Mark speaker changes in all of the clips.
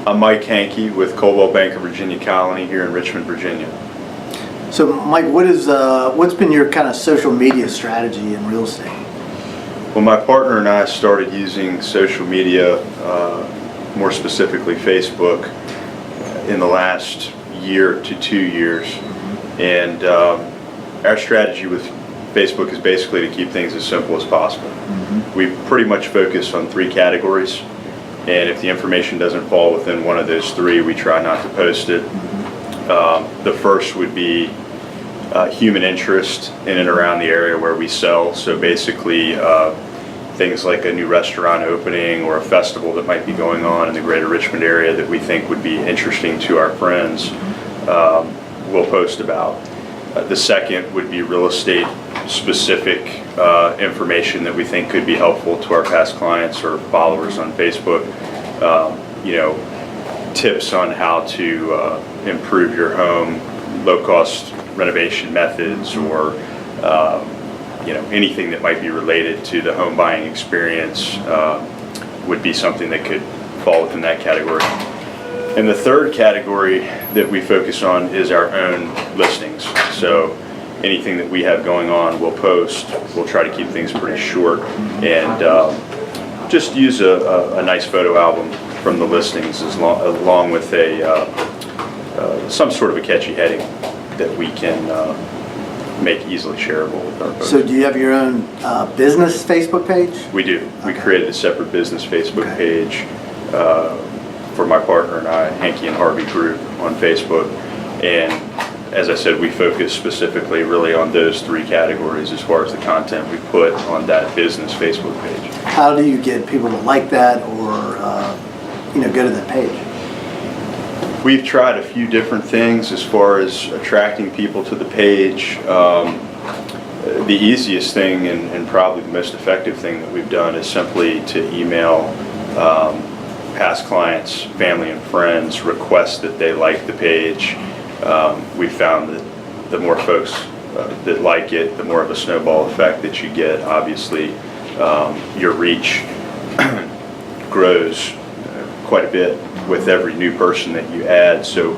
Speaker 1: I'm Mike Hanky with Coldwell Bank of Virginia Colony here in Richmond, Virginia.
Speaker 2: So, Mike, what's been your kind of social media strategy in real estate?
Speaker 1: Well, my partner and I started using social media, more specifically Facebook, in the last year to 2 years. And our strategy with Facebook is basically to keep things as simple as possible. We pretty much focus on 3 categories. And if the information doesn't fall within one of those 3, we try not to post it. The first would be human interest in and around the area where we sell. So basically things like a new restaurant opening or a festival that might be going on in the greater Richmond area that we think would be interesting to our friends, we'll post about. The second would be real estate specific information that we think could be helpful to our past clients or followers on Facebook. Tips on how to improve your home, low cost renovation methods, or anything that might be related to the home buying experience would be something that could fall within that category. And the third category that we focus on is our own listings. So anything that we have going on, we'll post. We'll try to keep things pretty short and just use a nice photo album from the listings along with some sort of a catchy heading that we can make easily shareable with our posts.
Speaker 2: So do you have your own business Facebook page?
Speaker 1: We do. We
Speaker 2: Okay.
Speaker 1: created a separate business Facebook page for my partner and I, Hanky and Harvey group on Facebook. And as I said, we focus specifically really on those 3 categories as far as the content we put on that business Facebook page.
Speaker 2: How do you get people to like that or go to that page?
Speaker 1: We've tried a few different things as far as attracting people to the page. The easiest thing and probably the most effective thing that we've done is simply to email past clients, family and friends, request that they like the page. We found that the more folks that like it, the more of a snowball effect that you get. Obviously, your reach grows quite a bit with every new person that you add, so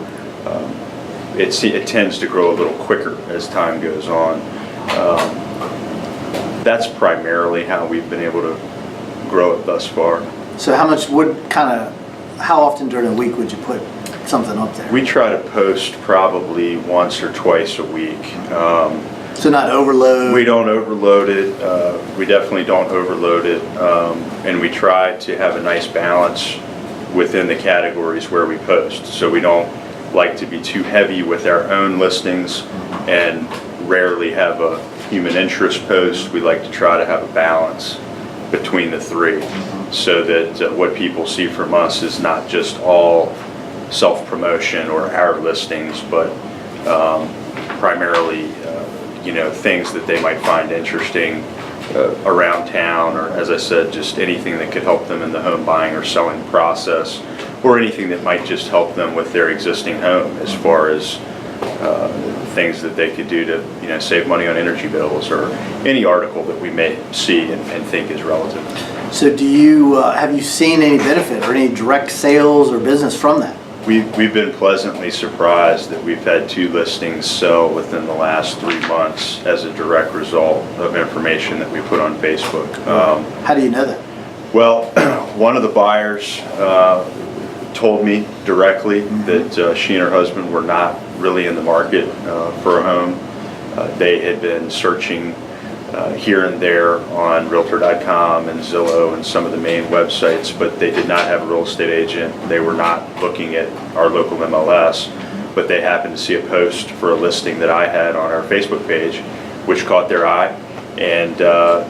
Speaker 1: it tends to grow a little quicker as time goes on. That's primarily how we've been able to grow it thus far.
Speaker 2: So how often during the week would you put something up there?
Speaker 1: We try to post probably once or twice a week.
Speaker 2: So not overload?
Speaker 1: We don't overload it. We definitely don't overload it. And we try to have a nice balance within the categories where we post. So we don't like to be too heavy with our own listings and rarely have a human interest post. We like to try to have a balance between the 3 so that what people see from us is not just all self-promotion or our listings, but primarily things that they might find interesting around town, or as I said, just anything that could help them in the home buying or selling process, or anything that might just help them with their existing home as far as things that they could do to save money on energy bills, or any article that we may see and think is relative.
Speaker 2: So have you seen any benefit or any direct sales or business from that?
Speaker 1: We've been pleasantly surprised that we've had 2 listings sell within the last 3 months as a direct result of information that we put on Facebook.
Speaker 2: How do you know that?
Speaker 1: Well, one of the buyers told me directly that she and her husband were not really in the market for a home. They had been searching here and there on Realtor.com and Zillow and some of the main websites, but they did not have a real estate agent. They were not looking at our local MLS, but they happened to see a post for a listing that I had on our Facebook page, which caught their eye, and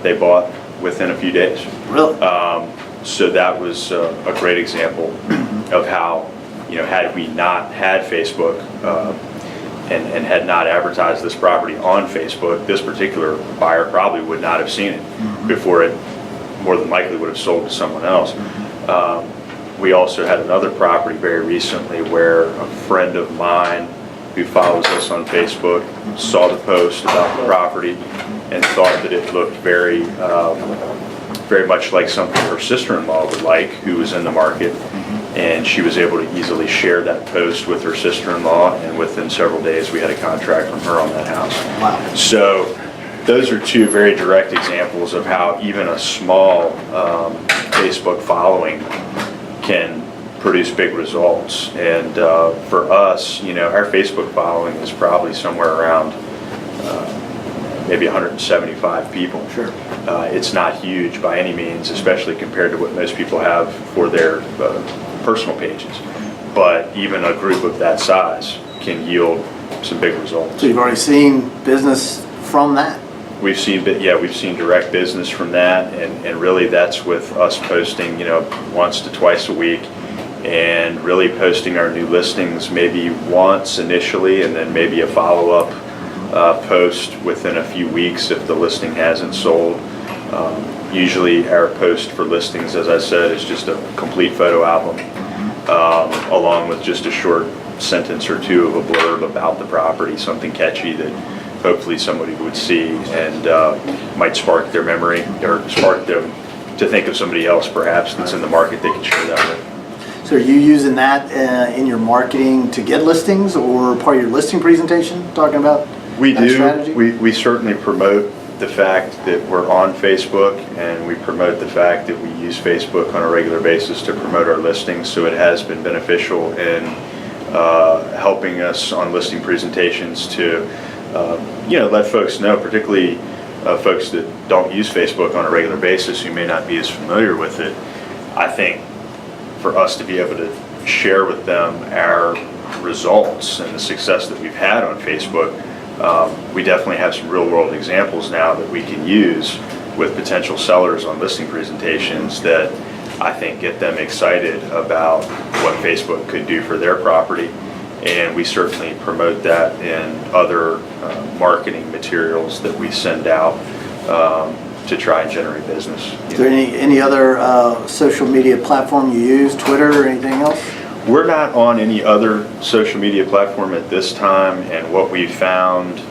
Speaker 1: they bought within a few days.
Speaker 2: Really?
Speaker 1: So that was a great example of how, had we not had Facebook and had not advertised this property on Facebook, this particular buyer probably would not have seen it before it more than likely would have sold to someone else. We also had another property very recently where a friend of mine who follows us on Facebook saw the post about the property and thought that it looked very much like something her sister-in-law would like, who was in the market. and she was able to easily share that post with her sister-in-law, and within several days we had a contract from her on that house.
Speaker 2: Wow.
Speaker 1: So those are two very direct examples of how even a small Facebook following can produce big results. And for us, our Facebook following is probably somewhere around maybe 175 people.
Speaker 2: Sure.
Speaker 1: It's not huge by any means, especially compared to what most people have for their personal pages. But even a group of that size can yield some big results.
Speaker 2: So you've already seen business from that?
Speaker 1: We've seen direct business from that, and really that's with us posting, once to twice a week, and really posting our new listings maybe once initially, and then maybe a follow-up post within a few weeks if the listing hasn't sold. Usually our post for listings, as I said, is just a complete photo album, along with just a short sentence or two of a blurb about the property, something catchy that hopefully somebody would see and might spark their memory or spark them to think of somebody else perhaps that's in the market they could share that with.
Speaker 2: So are you using that in your marketing to get listings, or part of your listing presentation, talking about
Speaker 1: We
Speaker 2: that
Speaker 1: do.
Speaker 2: strategy?
Speaker 1: We certainly promote the fact that we're on Facebook, and we promote the fact that we use Facebook on a regular basis to promote our listings. So it has been beneficial in helping us on listing presentations to let folks know, particularly folks that don't use Facebook on a regular basis who may not be as familiar with it. I think for us to be able to share with them our results and the success that we've had on Facebook, we definitely have some real world examples now that we can use with potential sellers on listing presentations that I think get them excited about what Facebook could do for their property. And we certainly promote that in other marketing materials that we send out to try and generate business.
Speaker 2: Is there any other social media platform you use, Twitter or anything else?
Speaker 1: We're not on any other social media platform at this time, and what we found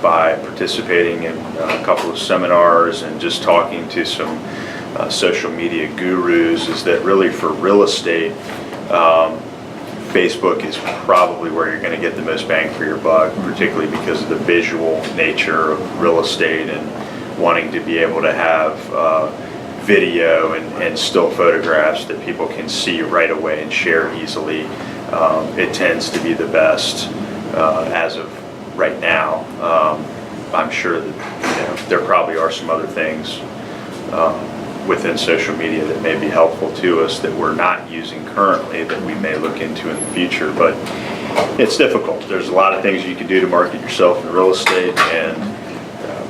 Speaker 1: by participating in a couple of seminars and just talking to some social media gurus is that really for real estate, Facebook is probably where you're going to get the most bang for your buck, particularly because of the visual nature of real estate and wanting to be able to have video and still photographs that people can see right away and share easily. It tends to be the best as of right now. I'm sure that there probably are some other things within social media that may be helpful to us that we're not using currently that we may look into in the future, but it's difficult. There's a lot of things you can do to market yourself in real estate, and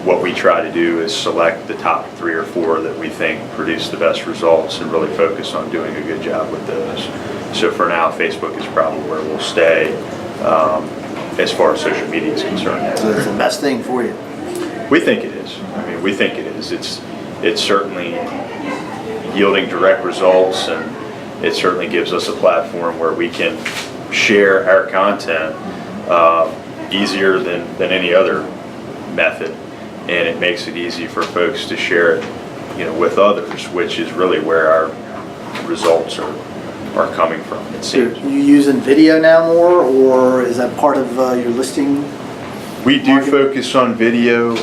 Speaker 1: what we try to do is select the top 3 or 4 that we think produce the best results and really focus on doing a good job with those. So for now, Facebook is probably where we'll stay as far as social media is concerned.
Speaker 2: So it's the best thing for you?
Speaker 1: We think it is. I mean, we think it is. It's certainly yielding direct results, and it certainly gives us a platform where we can share our content easier than any other method, and it makes it easy for folks to share it with others, which is really where our results are coming from, it seems.
Speaker 2: Are you using video now more, or is that part of your listing?
Speaker 1: We do focus on video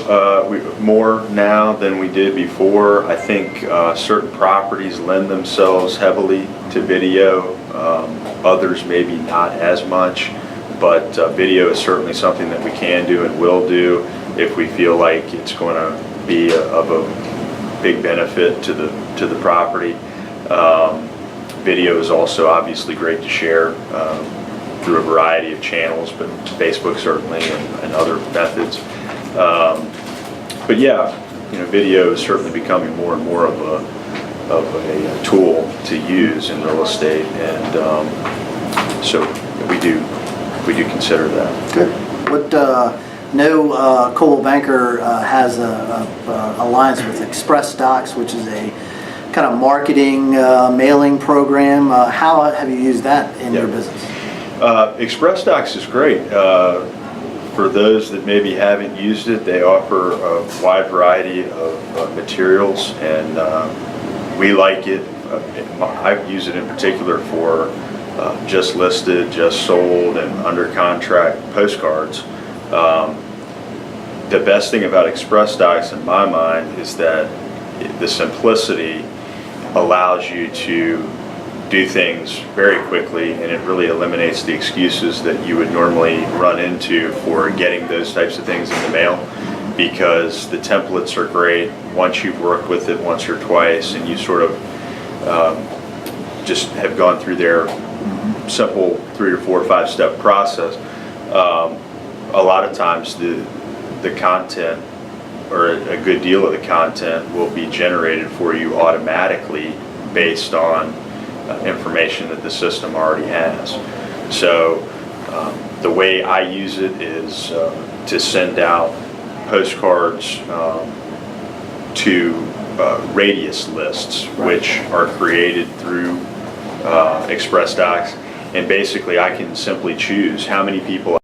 Speaker 1: more now than we did before. I think certain properties lend themselves heavily to video. Others maybe not as much, but video is certainly something that we can do and will do if we feel like it's going to be of a big benefit to the property. Video is also obviously great to share through a variety of channels, but Facebook certainly and other methods. But yeah, video is certainly becoming more and more of a tool to use in real estate, and so we do consider that.
Speaker 2: Good. Coldwell Banker has a alliance with Express Docs, which is a kind of marketing mailing program. How have you used that in your business?
Speaker 1: Express Docs is great. For those that maybe haven't used it, they offer a wide variety of materials, and we like it I use it in particular for just listed, just sold, and under contract postcards. The best thing about Express Docs in my mind is that the simplicity allows you to do things very quickly, and it really eliminates the excuses that you would normally run into for getting those types of things in the mail, because the templates are great once you've worked with it once or twice and you sort of just have gone through their simple 3 or 4 or 5 step process. A lot of times the content, or a good deal of the content, will be generated for you automatically based on information that the system already has. So the way I use it is to send out postcards to radius lists, which are created through Express Docs, and basically I can simply choose how many people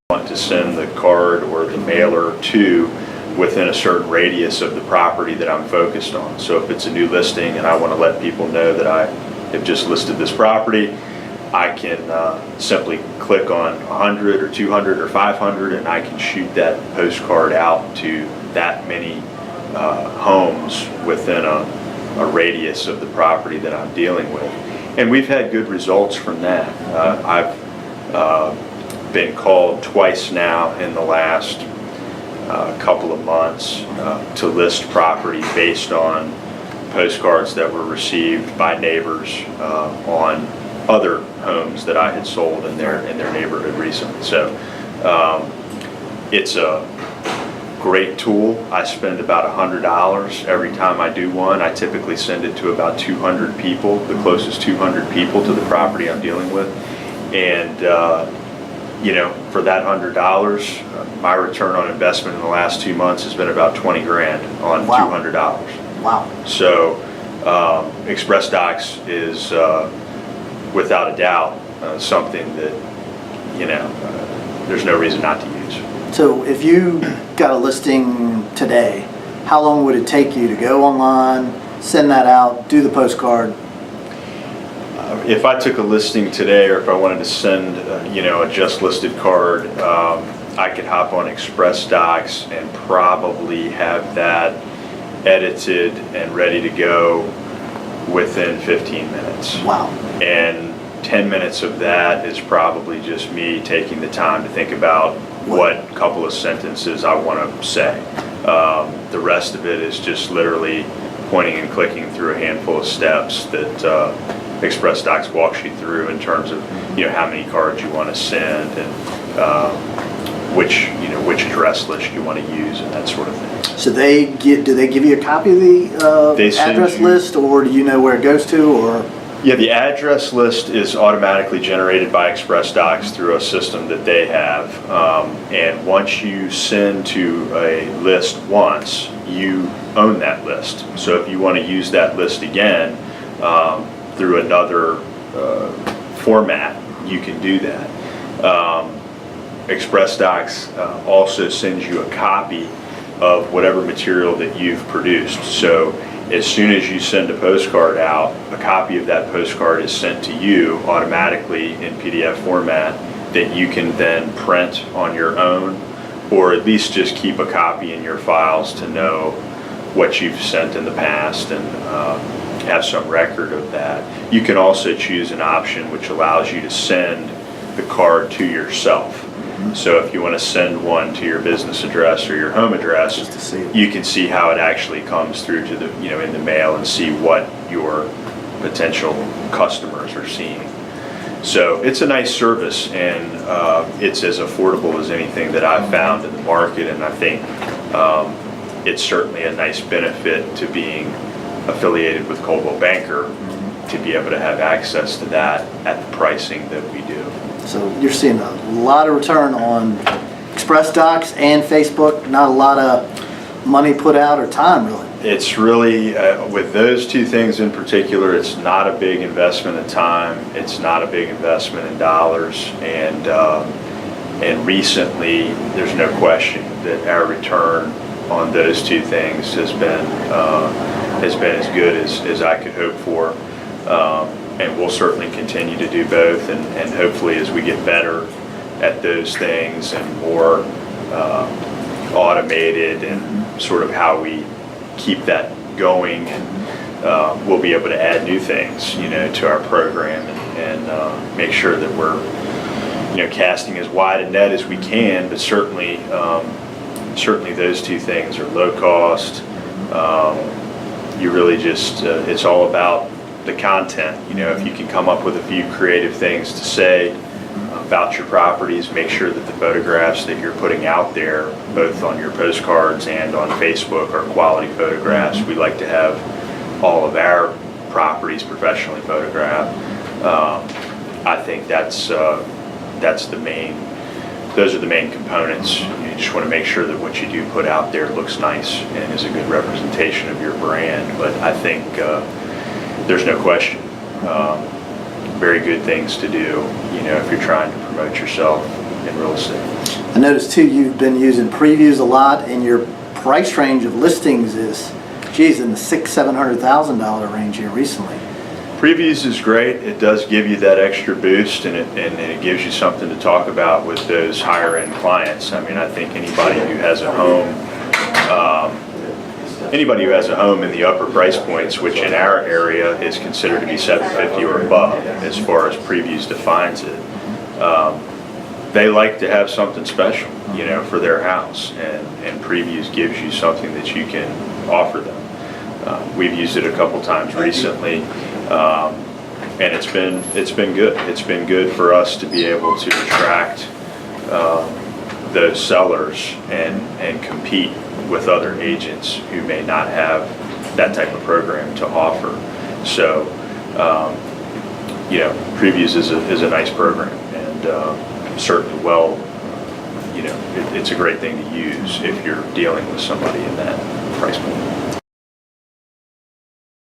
Speaker 1: I want to send the card or the mailer to within a certain radius of the property that I'm focused on. So if it's a new listing and I want to let people know that I have just listed this property, I can simply click on 100 or 200 or 500, and I can shoot that postcard out to that many homes within a radius of the property that I'm dealing with. And we've had good results from that. I've been called twice now in the last couple of months to list property based on postcards that were received by neighbors on other homes that I had sold in their neighborhood recently. So it's a great tool. I spend about $100 every time I do one. I typically send it to about 200 people, the closest 200 people to the property I'm dealing with. And for that $100, my return on investment in the last 2 months has been about 20 grand on $200.
Speaker 2: Wow.
Speaker 1: So Express Docs is without a doubt something that there's no reason not to use.
Speaker 2: So if you got a listing today, how long would it take you to go online, send that out, do the postcard?
Speaker 1: If I took a listing today, or if I wanted to send a just listed card, I could hop on Express Docs and probably have that edited and ready to go within 15 minutes.
Speaker 2: Wow.
Speaker 1: And 10 minutes of that is probably just me taking the time to think about what couple of sentences I want to say. The rest of it is just literally pointing and clicking through a handful of steps that Express Docs walks you through in terms of how many cards you want to send and which address list you want to use and that sort of thing.
Speaker 2: So do they give you a copy of the address list, or do you know where it goes to, or?
Speaker 1: Yeah, the address list is automatically generated by Express Docs through a system that they have. And once you send to a list once, you own that list. So if you want to use that list again through another format, you can do that. Express Docs also sends you a copy of whatever material that you've produced. So as soon as you send a postcard out, a copy of that postcard is sent to you automatically in PDF format that you can then print on your own, or at least just keep a copy in your files to know what you've sent in the past and have some record of that. You can also choose an option which allows you to send the card to yourself. So if you want to send one to your business address or your home address,
Speaker 2: Just to see it.
Speaker 1: you can see how it actually comes through to the in the mail and see what your potential customers are seeing. So it's a nice service, and it's as affordable as anything that I've found in the market, and I think it's certainly a nice benefit to being affiliated with Coldwell Banker to be able to have access to that at the pricing that we do.
Speaker 2: So you're seeing a lot of return on Express Docs and Facebook, not a lot of money put out or time, really.
Speaker 1: It's really, with those two things in particular, it's not a big investment in time, it's not a big investment in dollars, and recently, there's no question that our return on those two things has been as good as I could hope for. And we'll certainly continue to do both, and hopefully as we get better at those things and more automated and sort of how we keep that going, and we'll be able to add new things, to our program and make sure that we're, casting as wide a net as we can, but certainly those two things are low cost. You really just, it's all about the content. If you can come up with a few creative things to say about your properties, make sure that the photographs that you're putting out there, both on your postcards and on Facebook, are quality photographs. We like to have all of our properties professionally photographed. I think that's the main. Those are the main components. You just want to make sure that what you do put out there looks nice and is a good representation of your brand. But I think there's no question. Very good things to do, if you're trying to promote yourself in real estate.
Speaker 2: I noticed too, you've been using previews a lot, and your price range of listings is, in the $600,000-$700,000 range here recently.
Speaker 1: Previews is great. It does give you that extra boost, and it gives you something to talk about with those higher end clients. I mean, I think anybody who has a home, in the upper price points, which in our area is considered to be $750 or above, as far as previews defines it, they like to have something special, for their house, and previews gives you something that you can offer them. We've used it a couple times recently, and it's been good. It's been good for us to be able to attract those sellers and compete with other agents who may not have that type of program to offer. So, previews is a nice program, and certainly it's a great thing to use if you're dealing with somebody in that price point.